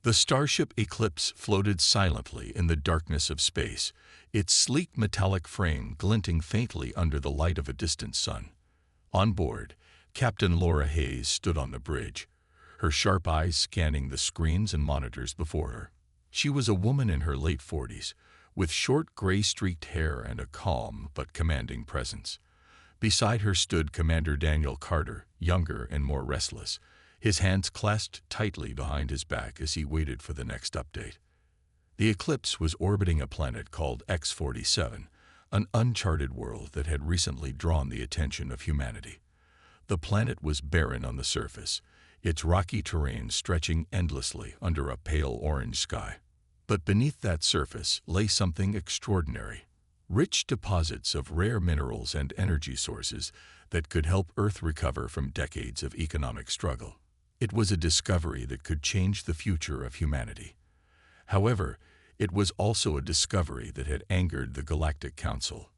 The starship Eclipse floated silently in the darkness of space, its sleek metallic frame glinting faintly under the light of a distant sun. On board, Captain Laura Hayes stood on the bridge, her sharp eyes scanning the screens and monitors before her. She was a woman in her late 40s, with short gray-streaked hair and a calm but commanding presence. Beside her stood Commander Daniel Carter, younger and more restless, his hands clasped tightly behind his back as he waited for the next update. The Eclipse was orbiting a planet called X-47, an uncharted world that had recently drawn the attention of humanity. The planet was barren on the surface, its rocky terrain stretching endlessly under a pale orange sky. But beneath that surface lay something extraordinary. Rich deposits of rare minerals and energy sources that could help Earth recover from decades of economic struggle. It was a discovery that could change the future of humanity. However, it was also a discovery that had angered the Galactic Council.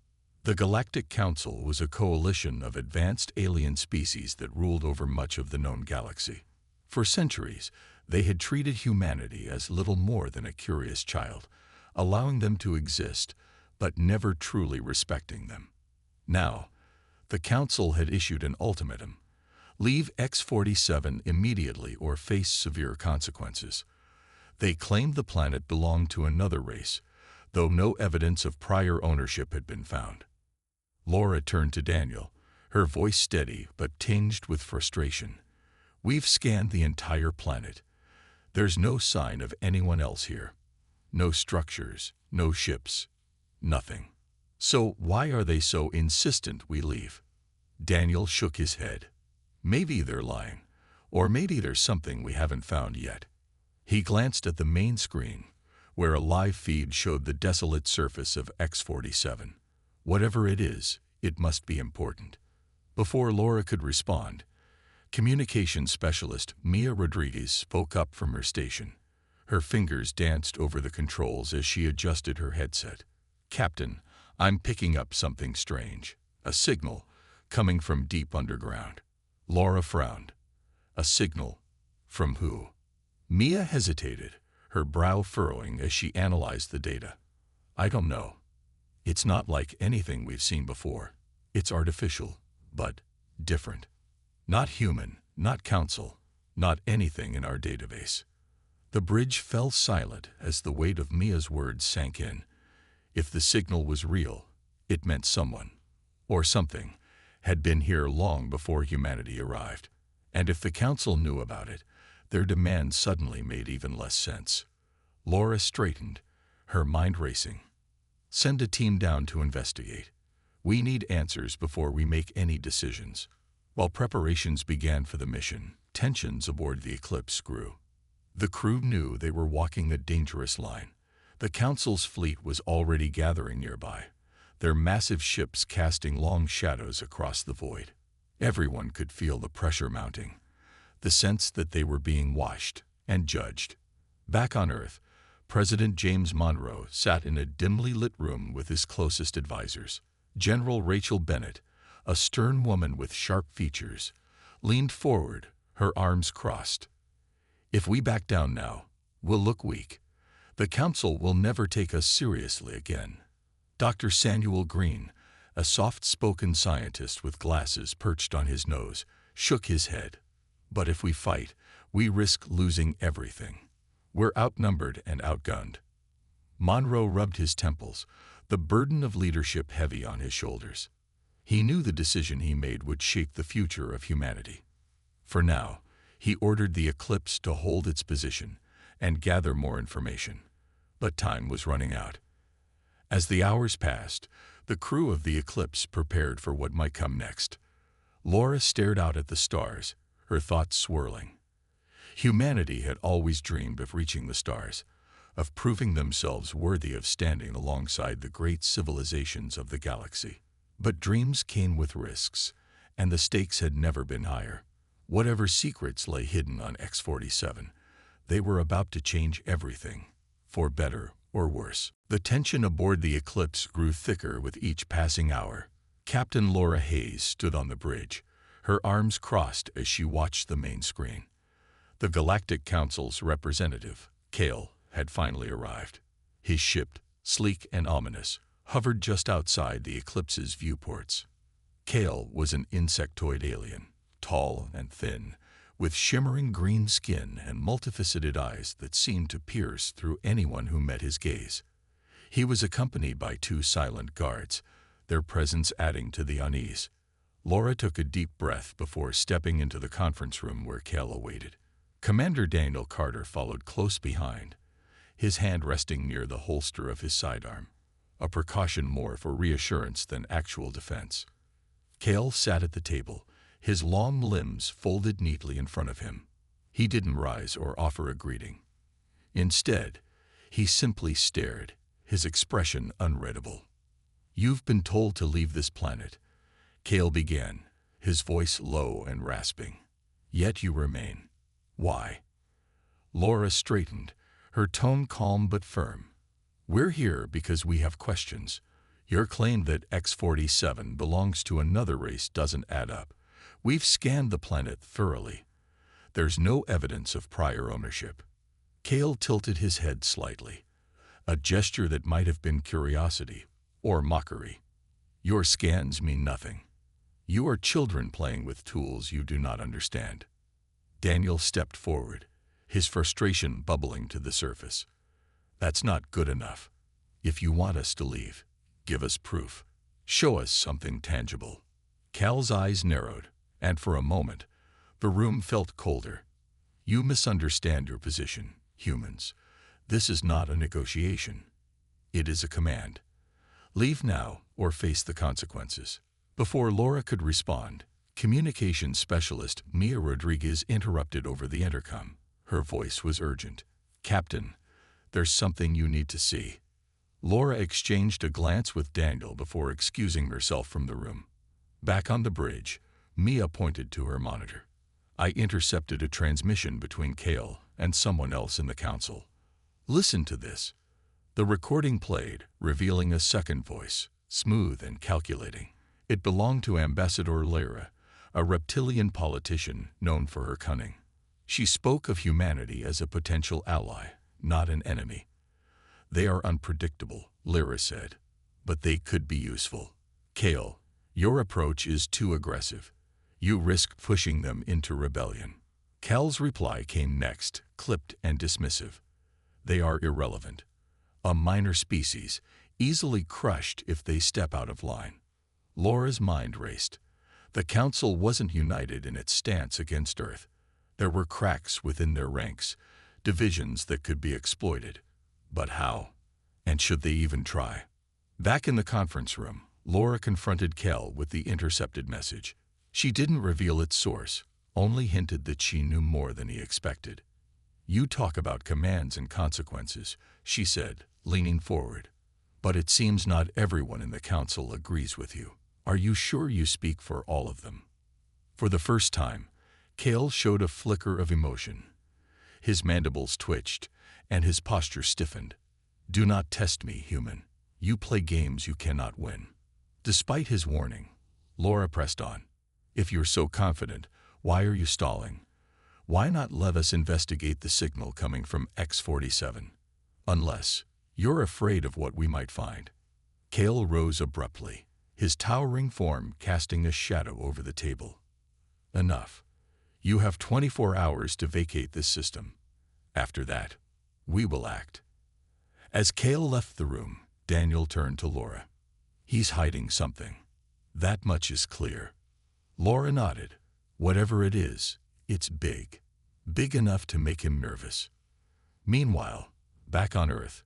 The Galactic Council was a coalition of advanced alien species that ruled over much of the known galaxy. For centuries, they had treated humanity as little more than a curious child, allowing them to exist, but never truly respecting them. Now, the Council had issued an ultimatum: leave X-47 immediately or face severe consequences. They claimed the planet belonged to another race, though no evidence of prior ownership had been found. Laura turned to Daniel, her voice steady but tinged with frustration. We've scanned the entire planet. There's no sign of anyone else here. No structures, no ships, nothing. So why are they so insistent we leave? Daniel shook his head. Maybe they're lying, or maybe there's something we haven't found yet. He glanced at the main screen, where a live feed showed the desolate surface of X-47. Whatever it is, it must be important. Before Laura could respond, communications specialist Mia Rodriguez spoke up from her station. Her fingers danced over the controls as she adjusted her headset. "Captain, I'm picking up something strange. A signal coming from deep underground." Laura frowned. A signal? From who? Mia hesitated, her brow furrowing as she analyzed the data. "I don't know. It's not like anything we've seen before. It's artificial, but different. Not human, not council, not anything in our database." The bridge fell silent as the weight of Mia's words sank in. If the signal was real, it meant someone, or something, had been here long before humanity arrived. And if the council knew about it, their demand suddenly made even less sense. Laura straightened, her mind racing. "Send a team down to investigate. We need answers before we make any decisions." While preparations began for the mission, tensions aboard the Eclipse grew. The crew knew they were walking a dangerous line. The Council's fleet was already gathering nearby, their massive ships casting long shadows across the void. Everyone could feel the pressure mounting, the sense that they were being watched and judged. Back on Earth, President James Monroe sat in a dimly lit room with his closest advisors. General Rachel Bennett, a stern woman with sharp features, leaned forward, her arms crossed. "If we back down now, we'll look weak. The Council will never take us seriously again." Dr. Samuel Green, a soft-spoken scientist with glasses perched on his nose, shook his head. "But if we fight, we risk losing everything. We're outnumbered and outgunned." Monroe rubbed his temples, the burden of leadership heavy on his shoulders. He knew the decision he made would shape the future of humanity. For now, he ordered the Eclipse to hold its position and gather more information. But time was running out. As the hours passed, the crew of the Eclipse prepared for what might come next. Laura stared out at the stars, her thoughts swirling. Humanity had always dreamed of reaching the stars, of proving themselves worthy of standing alongside the great civilizations of the galaxy. But dreams came with risks, and the stakes had never been higher. Whatever secrets lay hidden on X-47, they were about to change everything, for better or worse. The tension aboard the Eclipse grew thicker with each passing hour. Captain Laura Hayes stood on the bridge, her arms crossed as she watched the main screen. The Galactic Council's representative, Kale had finally arrived. His ship, sleek and ominous, hovered just outside the Eclipse's viewports. Kale was an insectoid alien, tall and thin, with shimmering green skin and multifaceted eyes that seemed to pierce through anyone who met his gaze. He was accompanied by two silent guards, their presence adding to the unease. Laura took a deep breath before stepping into the conference room where Kale awaited. Commander Daniel Carter followed close behind, his hand resting near the holster of his sidearm, a precaution more for reassurance than actual defense. Kale sat at the table, his long limbs folded neatly in front of him. He didn't rise or offer a greeting. Instead, he simply stared, his expression unreadable. "You've been told to leave this planet," Kale began, his voice low and rasping. "Yet you remain. Why?" Laura straightened, her tone calm but firm. "We're here because we have questions. Your claim that X-47 belongs to another race doesn't add up. We've scanned the planet thoroughly. There's no evidence of prior ownership." Kale tilted his head slightly, a gesture that might have been curiosity or mockery. "Your scans mean nothing. You are children playing with tools you do not understand." Daniel stepped forward, his frustration bubbling to the surface. "That's not good enough. If you want us to leave, give us proof. Show us something tangible." Cal's eyes narrowed, and for a moment, the room felt colder. "You misunderstand your position, humans. This is not a negotiation. It is a command. Leave now or face the consequences." Before Laura could respond, communications specialist Mia Rodriguez interrupted over the intercom. Her voice was urgent. "Captain, there's something you need to see." Laura exchanged a glance with Daniel before excusing herself from the room. Back on the bridge, Mia pointed to her monitor. "I intercepted a transmission between Kale and someone else in the council. Listen to this." The recording played, revealing a second voice, smooth and calculating. It belonged to Ambassador Lyra, a reptilian politician known for her cunning. She spoke of humanity as a potential ally, not an enemy. "They are unpredictable," Lyra said, "but they could be useful. Kale, your approach is too aggressive. You risk pushing them into rebellion." Cal's reply came next, clipped and dismissive. "They are irrelevant. A minor species, easily crushed if they step out of line." Laura's mind raced. The Council wasn't united in its stance against Earth. There were cracks within their ranks, divisions that could be exploited. But how? And should they even try? Back in the conference room, Laura confronted Cal with the intercepted message. She didn't reveal its source, only hinted that she knew more than he expected. "You talk about commands and consequences," she said, leaning forward. "But it seems not everyone in the Council agrees with you. Are you sure you speak for all of them?" For the first time, Kale showed a flicker of emotion. His mandibles twitched, and his posture stiffened. "Do not test me, human. You play games you cannot win." Despite his warning, Laura pressed on. "If you're so confident, why are you stalling? Why not let us investigate the signal coming from X-47? Unless you're afraid of what we might find." Kale rose abruptly, his towering form casting a shadow over the table. "Enough. You have 24 hours to vacate this system. After that, we will act." As Kale left the room, Daniel turned to Laura. "He's hiding something. That much is clear." Laura nodded. "Whatever it is, it's big. Big enough to make him nervous." Meanwhile, back on Earth,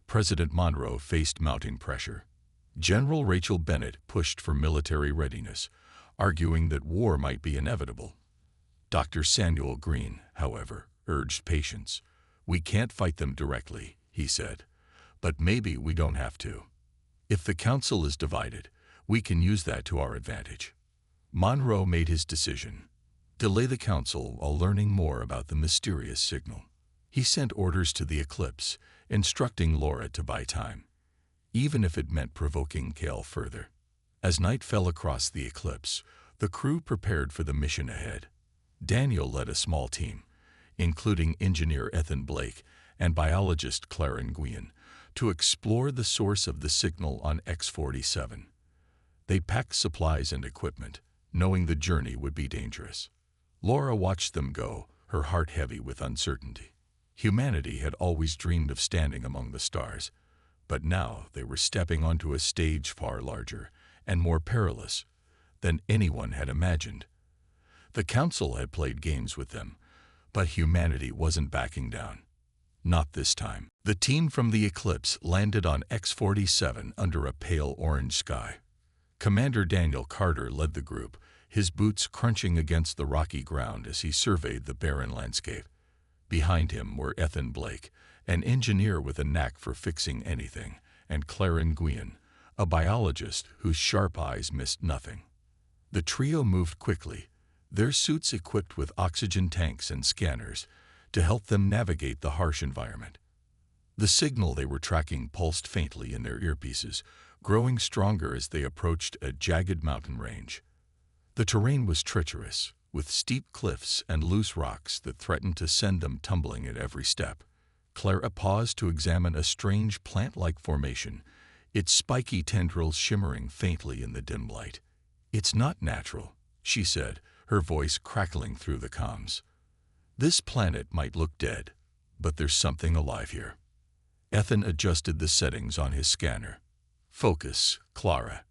President Monroe faced mounting pressure. General Rachel Bennett pushed for military readiness, arguing that war might be inevitable. Dr. Samuel Green, however, urged patience. "We can't fight them directly," he said, "but maybe we don't have to. If the Council is divided, we can use that to our advantage." Monroe made his decision. Delay the Council while learning more about the mysterious signal. He sent orders to the Eclipse, instructing Laura to buy time, even if it meant provoking Kale further. As night fell across the Eclipse, the crew prepared for the mission ahead. Daniel led a small team, including engineer Ethan Blake and biologist Clara Nguyen to explore the source of the signal on X-47. They packed supplies and equipment, knowing the journey would be dangerous. Laura watched them go, her heart heavy with uncertainty. Humanity had always dreamed of standing among the stars, but now they were stepping onto a stage far larger and more perilous than anyone had imagined. The Council had played games with them, but humanity wasn't backing down. Not this time. The team from the Eclipse landed on X-47 under a pale orange sky. Commander Daniel Carter led the group, his boots crunching against the rocky ground as he surveyed the barren landscape. Behind him were Ethan Blake, an engineer with a knack for fixing anything, and Clara Nguyen, a biologist whose sharp eyes missed nothing. The trio moved quickly, their suits equipped with oxygen tanks and scanners to help them navigate the harsh environment. The signal they were tracking pulsed faintly in their earpieces, growing stronger as they approached a jagged mountain range. The terrain was treacherous, with steep cliffs and loose rocks that threatened to send them tumbling at every step. Clara paused to examine a strange plant-like formation, its spiky tendrils shimmering faintly in the dim light. "It's not natural," she said, her voice crackling through the comms. "This planet might look dead, but there's something alive here." Ethan adjusted the settings on his scanner. "Focus, Clara.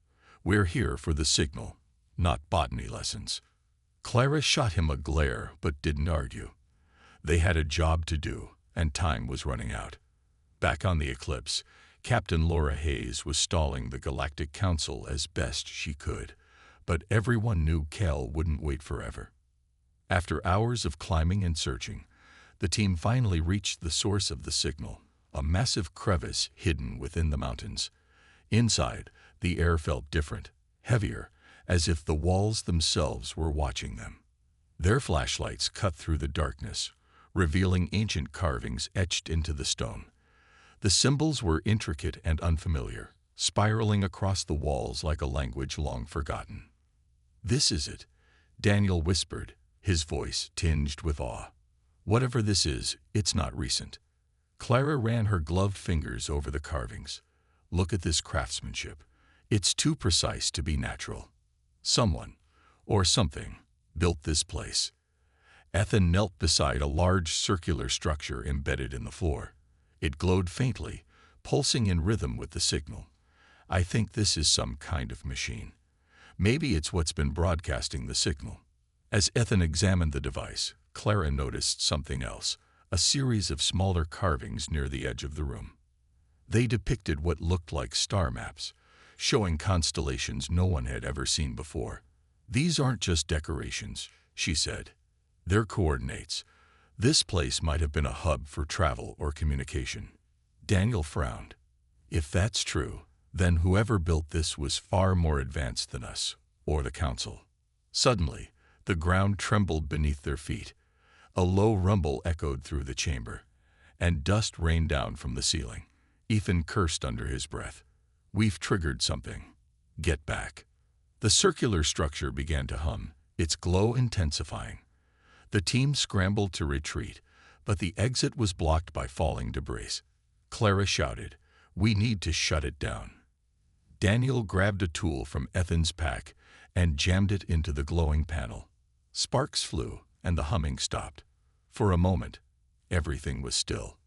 We're here for the signal, not botany lessons." Clara shot him a glare but didn't argue. They had a job to do, and time was running out. Back on the Eclipse, Captain Laura Hayes was stalling the Galactic Council as best she could, but everyone knew Kel wouldn't wait forever. After hours of climbing and searching, the team finally reached the source of the signal, a massive crevice hidden within the mountains. Inside, the air felt different, heavier, as if the walls themselves were watching them. Their flashlights cut through the darkness, revealing ancient carvings etched into the stone. The symbols were intricate and unfamiliar, spiraling across the walls like a language long forgotten. "This is it," Daniel whispered, his voice tinged with awe. "Whatever this is, it's not recent." Clara ran her gloved fingers over the carvings. "Look at this craftsmanship. It's too precise to be natural. Someone, or something, built this place." Ethan knelt beside a large circular structure embedded in the floor. It glowed faintly, pulsing in rhythm with the signal. "I think this is some kind of machine. Maybe it's what's been broadcasting the signal." As Ethan examined the device, Clara noticed something else, a series of smaller carvings near the edge of the room. They depicted what looked like star maps, showing constellations no one had ever seen before. "These aren't just decorations," she said. "They're coordinates. This place might have been a hub for travel or communication." Daniel frowned. "If that's true, then whoever built this was far more advanced than us, or the Council." Suddenly, the ground trembled beneath their feet. A low rumble echoed through the chamber, and dust rained down from the ceiling. Ethan cursed under his breath. "We've triggered something. Get back." The circular structure began to hum, its glow intensifying. The team scrambled to retreat, but the exit was blocked by falling debris. Clara shouted, "We need to shut it down." Daniel grabbed a tool from Ethan's pack and jammed it into the glowing panel. Sparks flew, and the humming stopped. For a moment, everything was still.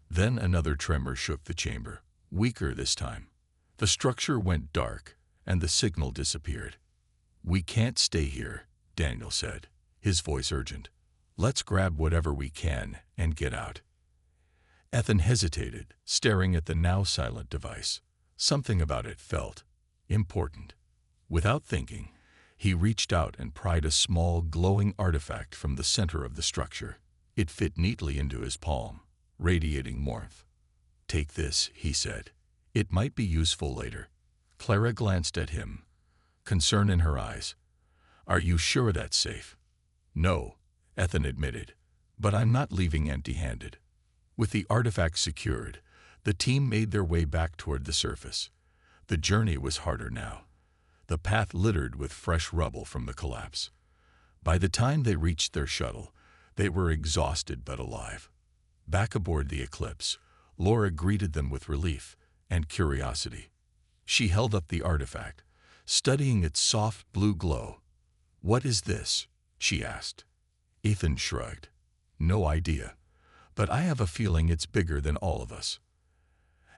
Then another tremor shook the chamber, weaker this time. The structure went dark, and the signal disappeared. "We can't stay here," Daniel said, his voice urgent. "Let's grab whatever we can and get out." Ethan hesitated, staring at the now silent device. Something about it felt important. Without thinking, he reached out and pried a small, glowing artifact from the center of the structure. It fit neatly into his palm, radiating warmth. "Take this," he said. "It might be useful later." Clara glanced at him, concern in her eyes. "Are you sure that's safe?" "No," Ethan admitted, "but I'm not leaving empty-handed." With the artifact secured, the team made their way back toward the surface. The journey was harder now, the path littered with fresh rubble from the collapse. By the time they reached their shuttle, they were exhausted but alive. Back aboard the Eclipse, Laura greeted them with relief and curiosity. She held up the artifact, studying its soft blue glow. "What is this?" she asked. Ethan shrugged. "No idea, but I have a feeling it's bigger than all of us."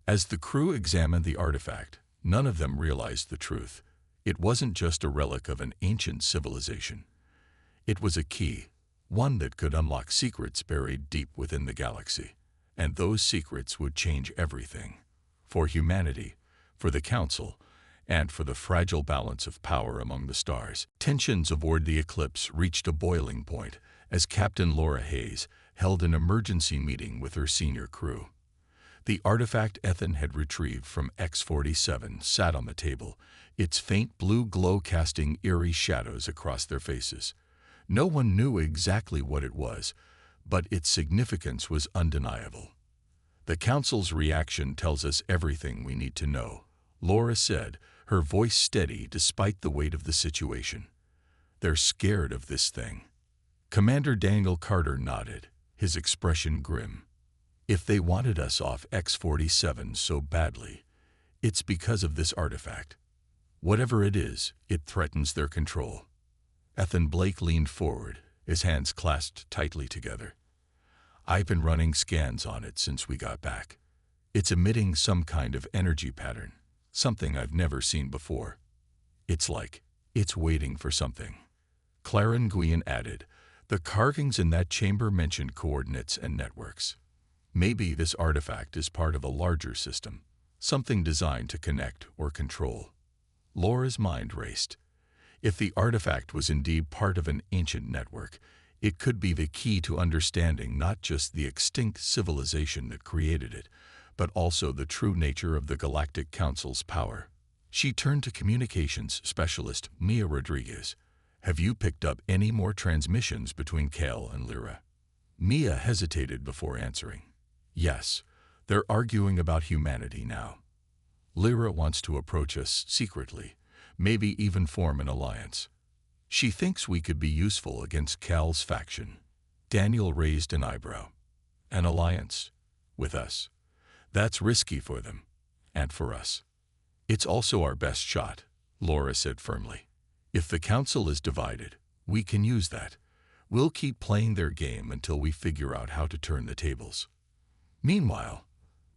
As the crew examined the artifact, none of them realized the truth. It wasn't just a relic of an ancient civilization. It was a key, one that could unlock secrets buried deep within the galaxy. And those secrets would change everything. For humanity, for the Council, and for the fragile balance of power among the stars. Tensions aboard the Eclipse reached a boiling point as Captain Laura Hayes held an emergency meeting with her senior crew. The artifact Ethan had retrieved from X-47 sat on the table, its faint blue glow casting eerie shadows across their faces. No one knew exactly what it was, but its significance was undeniable. "The Council's reaction tells us everything we need to know," Laura said, her voice steady despite the weight of the situation. "They're scared of this thing." Commander Daniel Carter nodded, his expression grim. "If they wanted us off X-47 so badly, it's because of this artifact. Whatever it is, it threatens their control." Ethan Blake leaned forward, his hands clasped tightly together. "I've been running scans on it since we got back. It's emitting some kind of energy pattern, something I've never seen before. It's like it's waiting for something." Clara Nguyen added, "The carvings in that chamber mentioned coordinates and networks. Maybe this artifact is part of a larger system, something designed to connect or control." Laura's mind raced. If the artifact was indeed part of an ancient network, it could be the key to understanding not just the extinct civilization that created it, but also the true nature of the Galactic Council's power. She turned to communications specialist Mia Rodriguez. "Have you picked up any more transmissions between Cal and Lyra?" Mia hesitated before answering. "Yes, they're arguing about humanity now. Lyra wants to approach us secretly, maybe even form an alliance. She thinks we could be useful against Cal's faction." Daniel raised an eyebrow. "An alliance? With us? That's risky for them, and for us." "It's also our best shot," Laura said firmly. "If the Council is divided, we can use that. We'll keep playing their game until we figure out how to turn the tables." Meanwhile,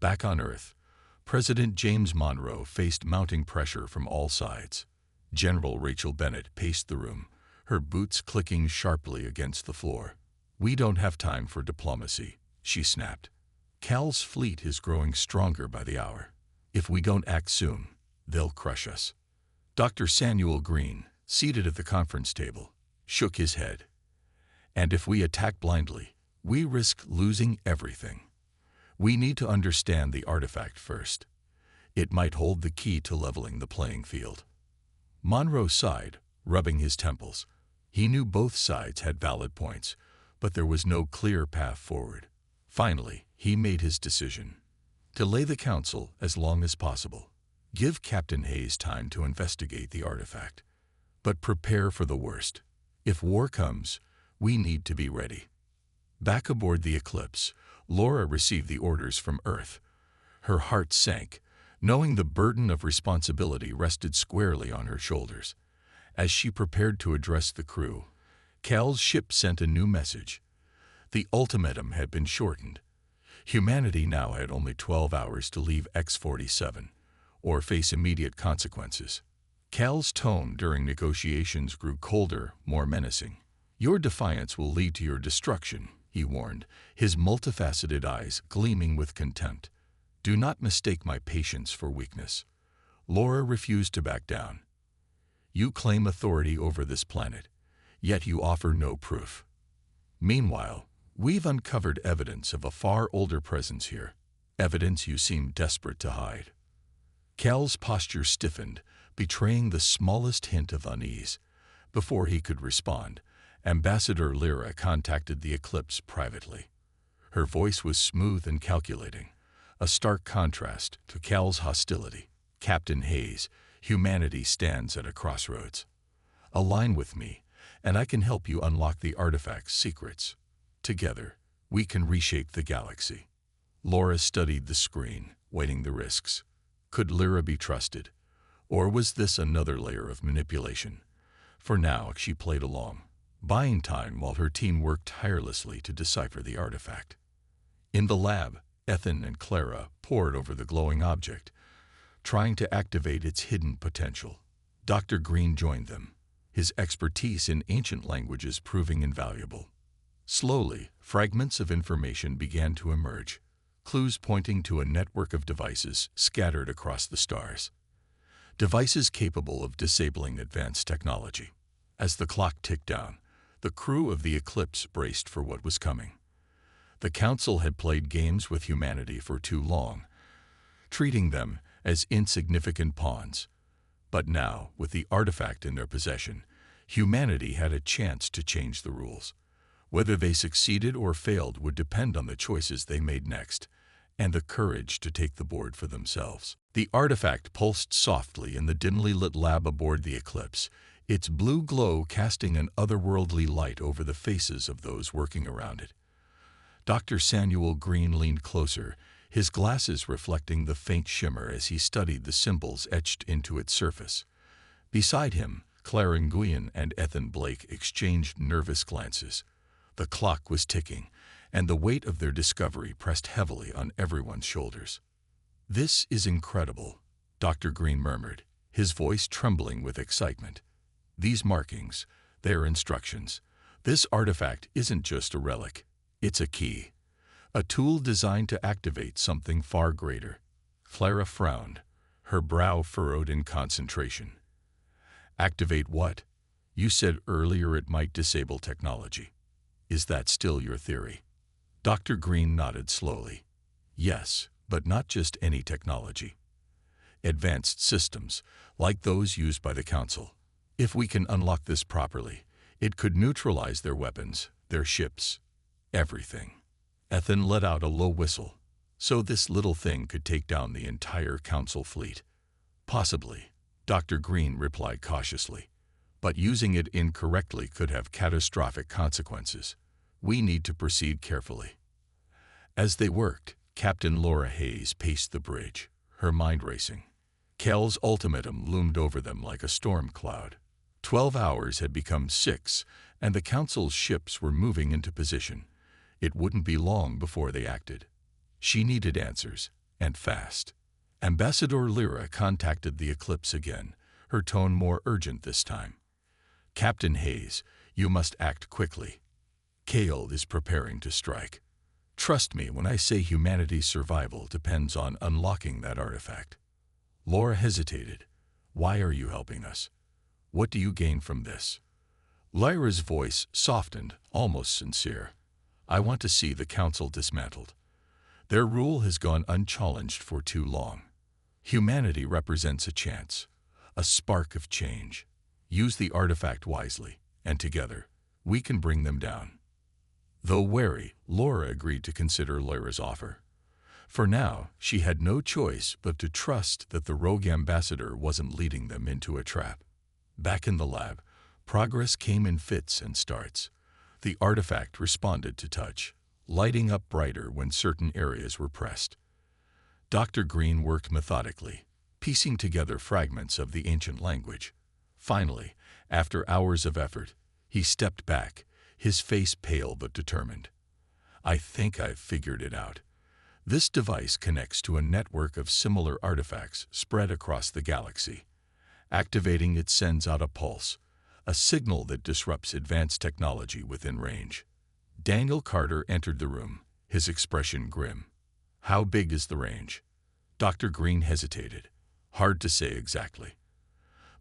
back on Earth, President James Monroe faced mounting pressure from all sides. General Rachel Bennett paced the room, her boots clicking sharply against the floor. "We don't have time for diplomacy," she snapped. "Cal's fleet is growing stronger by the hour. If we don't act soon, they'll crush us." Dr. Samuel Green, seated at the conference table, shook his head. "And if we attack blindly, we risk losing everything. We need to understand the artifact first. It might hold the key to leveling the playing field." Monroe sighed, rubbing his temples. He knew both sides had valid points, but there was no clear path forward. Finally, he made his decision. Delay the Council as long as possible. Give Captain Hayes time to investigate the artifact. But prepare for the worst. If war comes, we need to be ready. Back aboard the Eclipse, Laura received the orders from Earth. Her heart sank, knowing the burden of responsibility rested squarely on her shoulders. As she prepared to address the crew, Cal's ship sent a new message. The ultimatum had been shortened. Humanity now had only 12 hours to leave X-47, or face immediate consequences. Cal's tone during negotiations grew colder, more menacing. "Your defiance will lead to your destruction," he warned, his multifaceted eyes gleaming with contempt. "Do not mistake my patience for weakness." Laura refused to back down. "You claim authority over this planet, yet you offer no proof. Meanwhile, we've uncovered evidence of a far older presence here, evidence you seem desperate to hide." Cal's posture stiffened, betraying the smallest hint of unease. Before he could respond, Ambassador Lyra contacted the Eclipse privately. Her voice was smooth and calculating, a stark contrast to Cal's hostility. "Captain Hayes, humanity stands at a crossroads. Align with me, and I can help you unlock the artifact's secrets. Together, We can reshape the galaxy. Laura studied the screen, weighing the risks. Could Lyra be trusted? Or was this another layer of manipulation? For now, she played along, buying time while her team worked tirelessly to decipher the artifact. In the lab, Ethan and Clara pored over the glowing object, trying to activate its hidden potential. Dr. Green joined them, his expertise in ancient languages proving invaluable. Slowly, fragments of information began to emerge, clues pointing to a network of devices scattered across the stars. Devices capable of disabling advanced technology. As the clock ticked down, the crew of the Eclipse braced for what was coming. The Council had played games with humanity for too long, treating them as insignificant pawns. But now, with the artifact in their possession, humanity had a chance to change the rules. Whether they succeeded or failed would depend on the choices they made next, and the courage to take the board for themselves. The artifact pulsed softly in the dimly lit lab aboard the Eclipse, its blue glow casting an otherworldly light over the faces of those working around it. Dr. Samuel Green leaned closer, his glasses reflecting the faint shimmer as he studied the symbols etched into its surface. Beside him, Clara Nguyen and Ethan Blake exchanged nervous glances. The clock was ticking, and the weight of their discovery pressed heavily on everyone's shoulders. "This is incredible," Dr. Green murmured, his voice trembling with excitement. "These markings, their instructions. This artifact isn't just a relic. It's a key. A tool designed to activate something far greater." Clara frowned, her brow furrowed in concentration. "Activate what? You said earlier it might disable technology. Is that still your theory?" Dr. Green nodded slowly. "Yes, but not just any technology. Advanced systems, like those used by the Council. If we can unlock this properly, it could neutralize their weapons, their ships, everything." Ethan let out a low whistle. "So this little thing could take down the entire Council fleet?" "Possibly," Dr. Green replied cautiously. "But using it incorrectly could have catastrophic consequences. We need to proceed carefully." As they worked, Captain Laura Hayes paced the bridge, her mind racing. Kel's ultimatum loomed over them like a storm cloud. 12 hours had become 6, and the Council's ships were moving into position. It wouldn't be long before they acted. She needed answers, and fast. Ambassador Lyra contacted the Eclipse again, her tone more urgent this time. "Captain Hayes, you must act quickly. Kale is preparing to strike. Trust me when I say humanity's survival depends on unlocking that artifact." Laura hesitated. "Why are you helping us? What do you gain from this?" Lyra's voice softened, almost sincere. "I want to see the Council dismantled. Their rule has gone unchallenged for too long. Humanity represents a chance, a spark of change. Use the artifact wisely, and together, we can bring them down." Though wary, Laura agreed to consider Lyra's offer. For now, she had no choice but to trust that the rogue ambassador wasn't leading them into a trap. Back in the lab, progress came in fits and starts. The artifact responded to touch, lighting up brighter when certain areas were pressed. Dr. Green worked methodically, piecing together fragments of the ancient language. Finally, after hours of effort, he stepped back, his face pale but determined. "I think I've figured it out. This device connects to a network of similar artifacts spread across the galaxy. Activating it sends out a pulse, a signal that disrupts advanced technology within range." Daniel Carter entered the room, his expression grim. "How big is the range?" Dr. Green hesitated. "Hard to say exactly.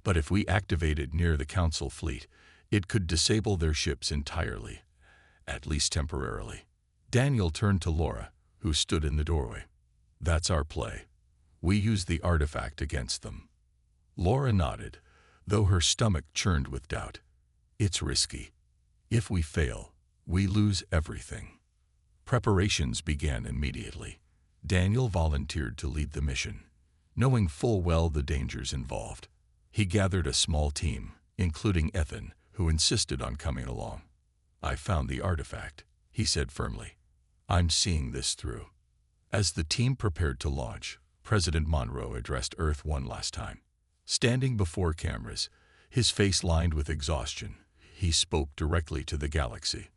But if we activate it near the Council fleet, it could disable their ships entirely, at least temporarily." Daniel turned to Laura, who stood in the doorway. "That's our play. We use the artifact against them." Laura nodded, though her stomach churned with doubt. "It's risky. If we fail, we lose everything." Preparations began immediately. Daniel volunteered to lead the mission, knowing full well the dangers involved. He gathered a small team, including Ethan, who insisted on coming along. "I found the artifact," he said firmly. I'm seeing this through. As the team prepared to launch, President Monroe addressed Earth one last time. Standing before cameras, his face lined with exhaustion, he spoke directly to the galaxy.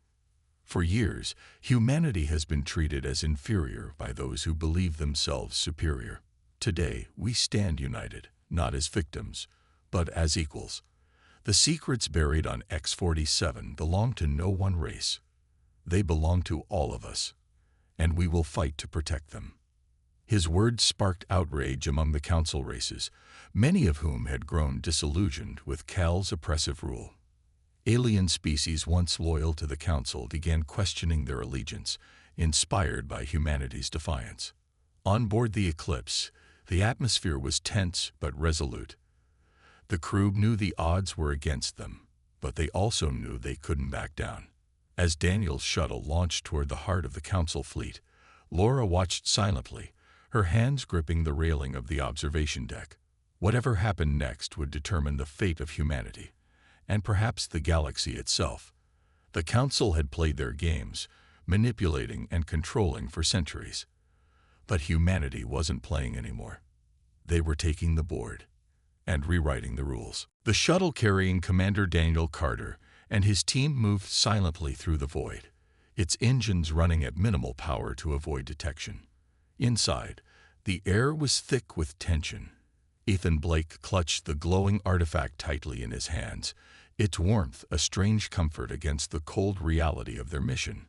For years, humanity has been treated as inferior by those who believe themselves superior. Today, we stand united, not as victims, but as equals. The secrets buried on X-47 belong to no one race. They belong to all of us, and we will fight to protect them. His words sparked outrage among the council races, many of whom had grown disillusioned with Cal's oppressive rule. Alien species once loyal to the council began questioning their allegiance, inspired by humanity's defiance. On board the Eclipse, the atmosphere was tense but resolute. The crew knew the odds were against them, but they also knew they couldn't back down. As Daniel's shuttle launched toward the heart of the council fleet, Laura watched silently, her hands gripping the railing of the observation deck. Whatever happened next would determine the fate of humanity, and perhaps the galaxy itself. The council had played their games, manipulating and controlling for centuries. But humanity wasn't playing anymore. They were taking the board and rewriting the rules. The shuttle carrying Commander Daniel Carter and his team moved silently through the void, its engines running at minimal power to avoid detection. Inside, the air was thick with tension. Ethan Blake clutched the glowing artifact tightly in his hands, its warmth a strange comfort against the cold reality of their mission.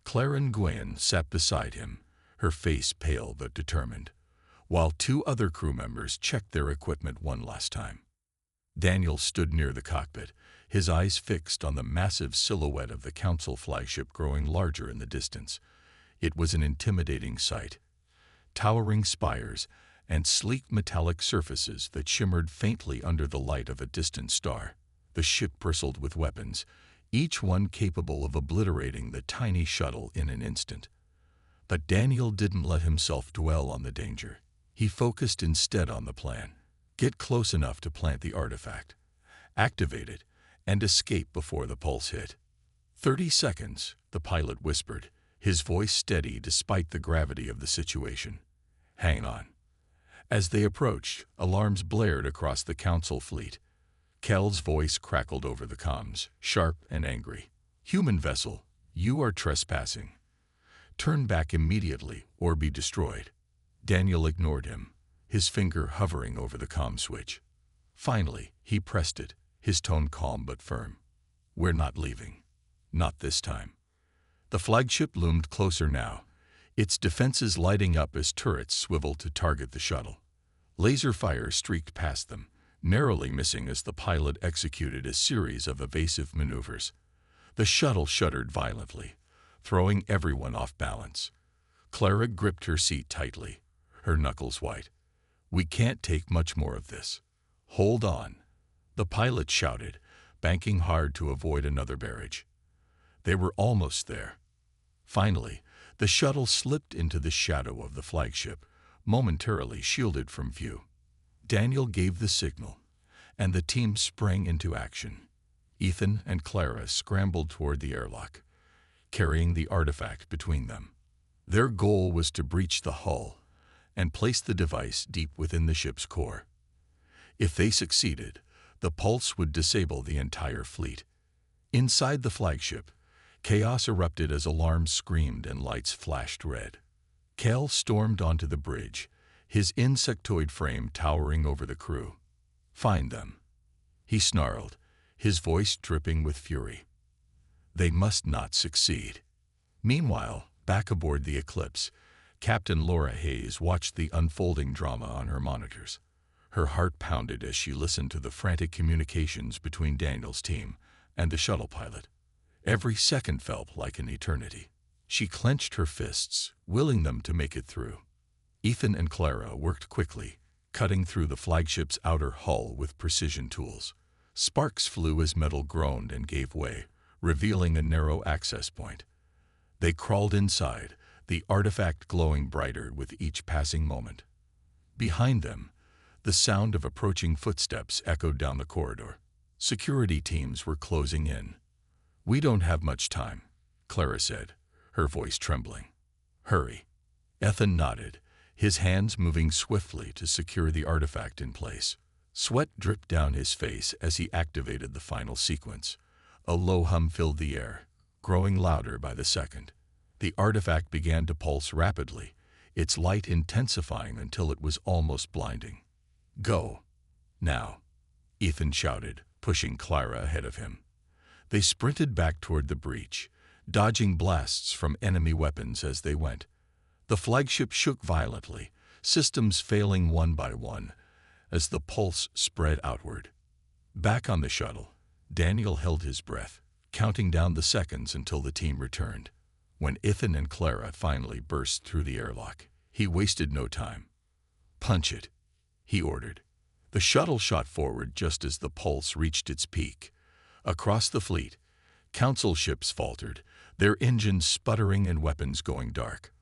Clara Nguyen sat beside him, her face pale but determined, while two other crew members checked their equipment one last time. Daniel stood near the cockpit, his eyes fixed on the massive silhouette of the council flagship growing larger in the distance. It was an intimidating sight. Towering spires and sleek metallic surfaces that shimmered faintly under the light of a distant star. The ship bristled with weapons, each one capable of obliterating the tiny shuttle in an instant. But Daniel didn't let himself dwell on the danger. He focused instead on the plan. Get close enough to plant the artifact, activate it, and escape before the pulse hit. 30 seconds, the pilot whispered, his voice steady despite the gravity of the situation. Hang on. As they approached, alarms blared across the council fleet. Kel's voice crackled over the comms, sharp and angry. Human vessel, you are trespassing. Turn back immediately or be destroyed. Daniel ignored him, his finger hovering over the comm switch. Finally, he pressed it, his tone calm but firm. We're not leaving. Not this time. The flagship loomed closer now, its defenses lighting up as turrets swiveled to target the shuttle. Laser fire streaked past them, narrowly missing as the pilot executed a series of evasive maneuvers. The shuttle shuddered violently, throwing everyone off balance. Clara gripped her seat tightly, her knuckles white. We can't take much more of this. Hold on. The pilot shouted, banking hard to avoid another barrage. They were almost there. Finally, the shuttle slipped into the shadow of the flagship, momentarily shielded from view. Daniel gave the signal, and the team sprang into action. Ethan and Clara scrambled toward the airlock, carrying the artifact between them. Their goal was to breach the hull and place the device deep within the ship's core. If they succeeded, the pulse would disable the entire fleet. Inside the flagship, chaos erupted as alarms screamed and lights flashed red. Cal stormed onto the bridge, his insectoid frame towering over the crew. Find them, he snarled, his voice dripping with fury. They must not succeed. Meanwhile, back aboard the Eclipse, Captain Laura Hayes watched the unfolding drama on her monitors. Her heart pounded as she listened to the frantic communications between Daniel's team and the shuttle pilot. Every second felt like an eternity. She clenched her fists, willing them to make it through. Ethan and Clara worked quickly, cutting through the flagship's outer hull with precision tools. Sparks flew as metal groaned and gave way, revealing a narrow access point. They crawled inside, the artifact glowing brighter with each passing moment. Behind them, the sound of approaching footsteps echoed down the corridor. Security teams were closing in. We don't have much time, Clara said, her voice trembling. Hurry. Ethan nodded, his hands moving swiftly to secure the artifact in place. Sweat dripped down his face as he activated the final sequence. A low hum filled the air, growing louder by the second. The artifact began to pulse rapidly, its light intensifying until it was almost blinding. "Go. Now," Ethan shouted, pushing Clara ahead of him. They sprinted back toward the breach, dodging blasts from enemy weapons as they went. The flagship shook violently, systems failing one by one as the pulse spread outward. Back on the shuttle, Daniel held his breath, counting down the seconds until the team returned. When Ethan and Clara finally burst through the airlock, he wasted no time. "Punch it," he ordered. The shuttle shot forward just as the pulse reached its peak. Across the fleet, Council ships faltered, their engines sputtering and weapons going dark.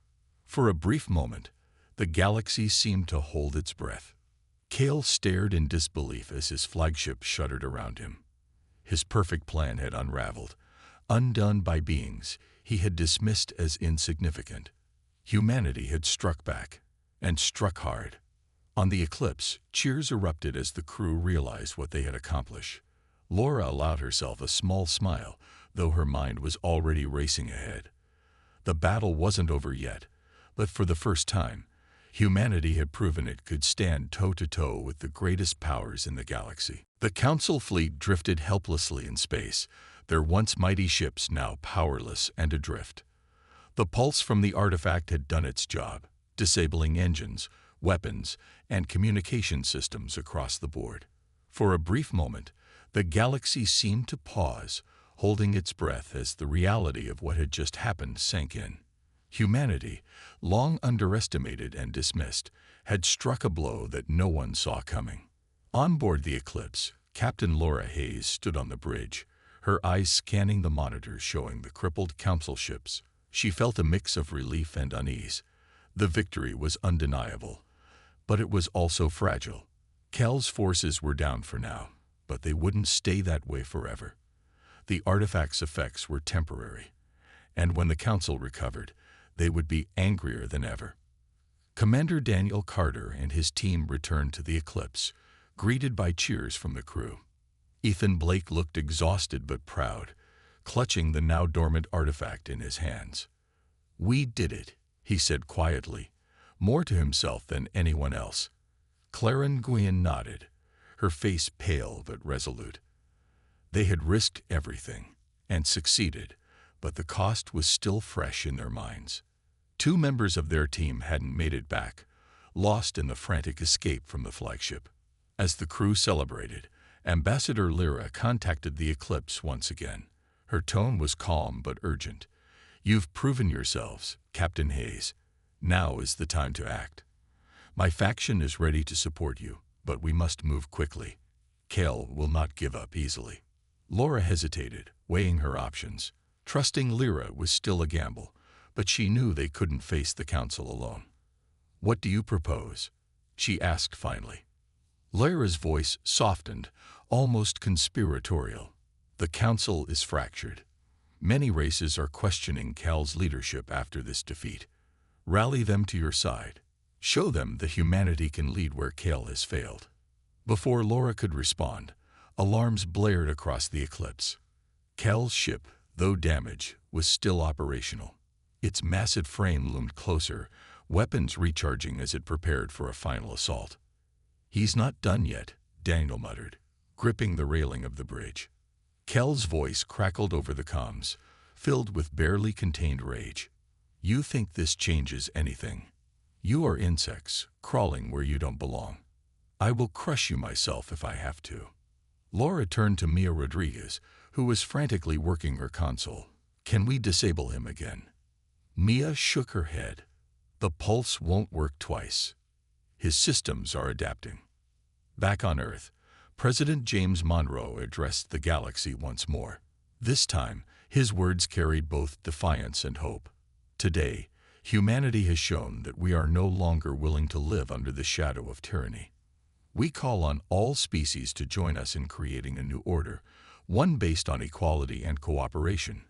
For a brief moment, the galaxy seemed to hold its breath. Cale stared in disbelief as his flagship shuddered around him. His perfect plan had unraveled, undone by beings he had dismissed as insignificant. Humanity had struck back, and struck hard. On the Eclipse, cheers erupted as the crew realized what they had accomplished. Laura allowed herself a small smile, though her mind was already racing ahead. The battle wasn't over yet, but for the first time, humanity had proven it could stand toe-to-toe with the greatest powers in the galaxy. The Council fleet drifted helplessly in space, their once mighty ships now powerless and adrift. The pulse from the artifact had done its job, disabling engines, weapons, and communication systems across the board. For a brief moment, the galaxy seemed to pause, holding its breath as the reality of what had just happened sank in. Humanity, long underestimated and dismissed, had struck a blow that no one saw coming. On board the Eclipse, Captain Laura Hayes stood on the bridge, her eyes scanning the monitors showing the crippled Council ships. She felt a mix of relief and unease. The victory was undeniable, but it was also fragile. Cal's forces were down for now, but they wouldn't stay that way forever. The artifact's effects were temporary, and when the Council recovered, they would be angrier than ever. Commander Daniel Carter and his team returned to the Eclipse, greeted by cheers from the crew. Ethan Blake looked exhausted but proud, clutching the now dormant artifact in his hands. "We did it," he said quietly, more to himself than anyone else. Clara Nguyen nodded, her face pale but resolute. They had risked everything and succeeded, but the cost was still fresh in their minds. 2 members of their team hadn't made it back, lost in the frantic escape from the flagship. As the crew celebrated, Ambassador Lyra contacted the Eclipse once again. Her tone was calm but urgent. "You've proven yourselves, Captain Hayes. Now is the time to act. My faction is ready to support you, but we must move quickly. Cal will not give up easily." Laura hesitated, weighing her options. Trusting Lyra was still a gamble, but she knew they couldn't face the Council alone. "What do you propose?" she asked finally. Lyra's voice softened, almost conspiratorial. "The Council is fractured. Many races are questioning Cal's leadership after this defeat. Rally them to your side. Show them that humanity can lead where Cal has failed." Before Laura could respond, alarms blared across the Eclipse. Cal's ship, though damaged, was still operational. Its massive frame loomed closer, weapons recharging as it prepared for a final assault. "He's not done yet," Daniel muttered, gripping the railing of the bridge. Cal's voice crackled over the comms, filled with barely contained rage. "You think this changes anything? You are insects, crawling where you don't belong. I will crush you myself if I have to." Laura turned to Mia Rodriguez, who was frantically working her console. "Can we disable him again?" Mia shook her head. "The pulse won't work twice. His systems are adapting." Back on Earth, President James Monroe addressed the galaxy once more. This time, his words carried both defiance and hope. "Today, humanity has shown that we are no longer willing to live under the shadow of tyranny. We call on all species to join us in creating a new order, one based on equality and cooperation.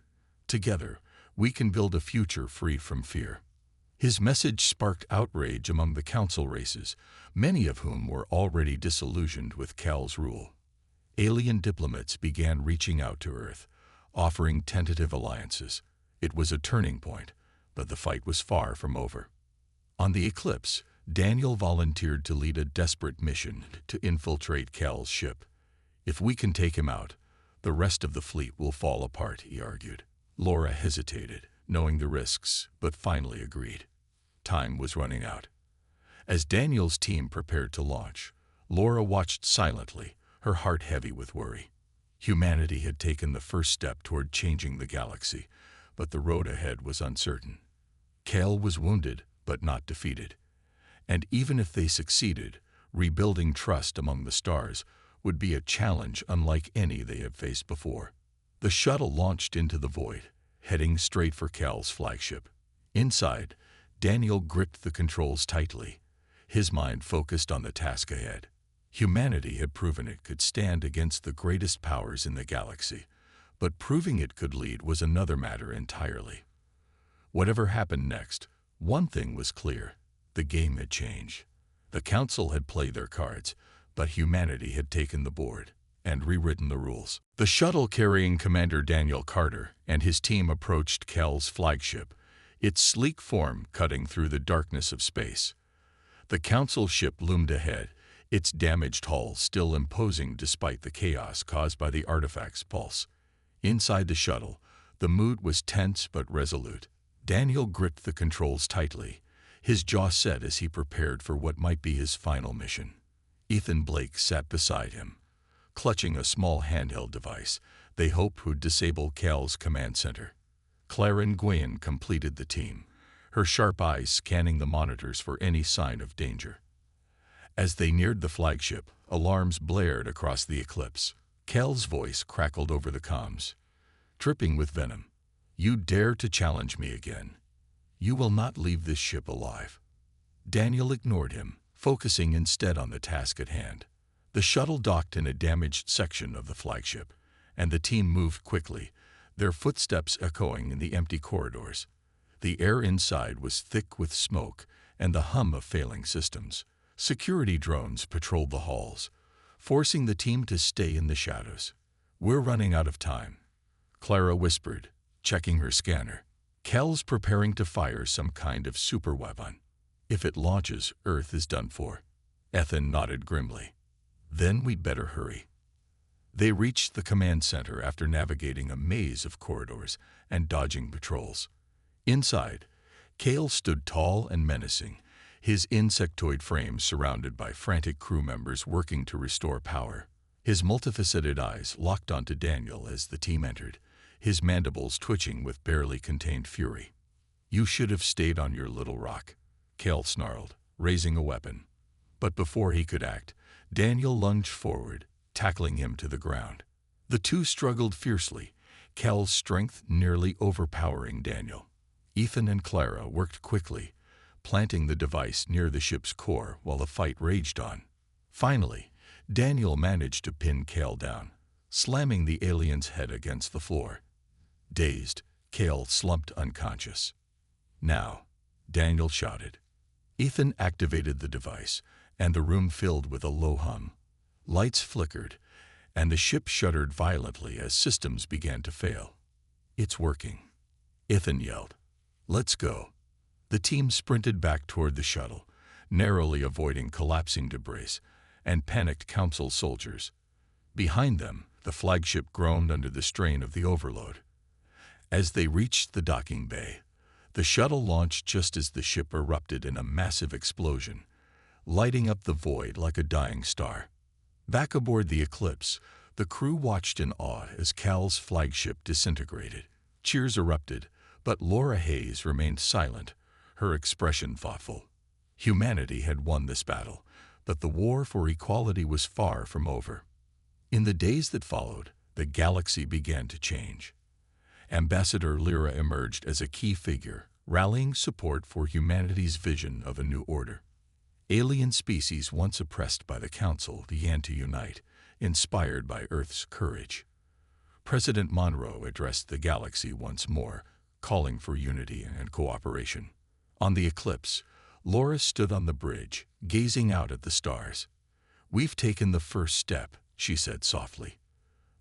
Together, we can build a future free from fear." His message sparked outrage among the council races, many of whom were already disillusioned with Cal's rule. Alien diplomats began reaching out to Earth, offering tentative alliances. It was a turning point, but the fight was far from over. On the Eclipse, Daniel volunteered to lead a desperate mission to infiltrate Cal's ship. If we can take him out, the rest of the fleet will fall apart, he argued. Laura hesitated, knowing the risks, but finally agreed. Time was running out. As Daniel's team prepared to launch, Laura watched silently, her heart heavy with worry. Humanity had taken the first step toward changing the galaxy, but the road ahead was uncertain. Cal was wounded, but not defeated. And even if they succeeded, rebuilding trust among the stars would be a challenge unlike any they had faced before. The shuttle launched into the void, heading straight for Cal's flagship. Inside, Daniel gripped the controls tightly, his mind focused on the task ahead. Humanity had proven it could stand against the greatest powers in the galaxy, but proving it could lead was another matter entirely. Whatever happened next, one thing was clear: the game had changed. The Council had played their cards, but humanity had taken the board and rewritten the rules. The shuttle carrying Commander Daniel Carter and his team approached Cal's flagship, its sleek form cutting through the darkness of space. The Council ship loomed ahead, its damaged hull still imposing despite the chaos caused by the artifact's pulse. Inside the shuttle, the mood was tense but resolute. Daniel gripped the controls tightly, his jaw set as he prepared for what might be his final mission. Ethan Blake sat beside him, clutching a small handheld device they hoped would disable Cal's command center. Claren Gwayan completed the team, her sharp eyes scanning the monitors for any sign of danger. As they neared the flagship, alarms blared across the Eclipse. Cal's voice crackled over the comms, dripping with venom. "You dare to challenge me again. You will not leave this ship alive." Daniel ignored him, focusing instead on the task at hand. The shuttle docked in a damaged section of the flagship, and the team moved quickly, their footsteps echoing in the empty corridors. The air inside was thick with smoke and the hum of failing systems. Security drones patrolled the halls, forcing the team to stay in the shadows. "We're running out of time," Clara whispered, checking her scanner. "Cal's preparing to fire some kind of superweapon. If it launches, Earth is done for." Ethan nodded grimly. "Then we'd better hurry." They reached the command center after navigating a maze of corridors and dodging patrols. Inside, Cal stood tall and menacing, his insectoid frame surrounded by frantic crew members working to restore power. His multifaceted eyes locked onto Daniel as the team entered, his mandibles twitching with barely contained fury. "You should have stayed on your little rock," Cal snarled, raising a weapon. But before he could act, Daniel lunged forward, tackling him to the ground. The two struggled fiercely, Cal's strength nearly overpowering Daniel. Ethan and Clara worked quickly, planting the device near the ship's core while the fight raged on. Finally, Daniel managed to pin Cal down, slamming the alien's head against the floor. Dazed, Cal slumped unconscious. "Now," Daniel shouted. Ethan activated the device, and the room filled with a low hum. Lights flickered, and the ship shuddered violently as systems began to fail. "It's working," Ethan yelled. "Let's go." The team sprinted back toward the shuttle, narrowly avoiding collapsing debris and panicked Council soldiers. Behind them, the flagship groaned under the strain of the overload. As they reached the docking bay, the shuttle launched just as the ship erupted in a massive explosion, lighting up the void like a dying star. Back aboard the Eclipse, the crew watched in awe as Cal's flagship disintegrated. Cheers erupted, but Laura Hayes remained silent, her expression thoughtful. Humanity had won this battle, but the war for equality was far from over. In the days that followed, the galaxy began to change. Ambassador Lyra emerged as a key figure, rallying support for humanity's vision of a new order. Alien species once oppressed by the Council began to unite, inspired by Earth's courage. President Monroe addressed the galaxy once more, calling for unity and cooperation. On the eclipse, Laura stood on the bridge, gazing out at the stars. "We've taken the first step," she said softly.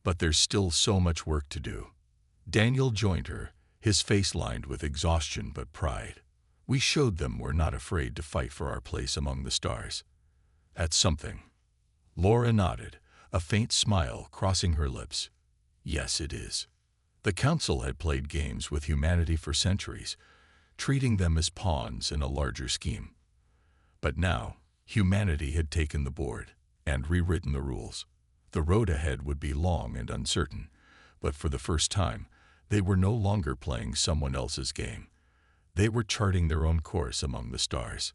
"But there's still so much work to do." Daniel joined her, his face lined with exhaustion but pride. "We showed them we're not afraid to fight for our place among the stars." "At something." Laura nodded, a faint smile crossing her lips. "Yes, it is." The Council had played games with humanity for centuries, treating them as pawns in a larger scheme. But now, humanity had taken the board and rewritten the rules. The road ahead would be long and uncertain, but for the first time, they were no longer playing someone else's game. They were charting their own course among the stars.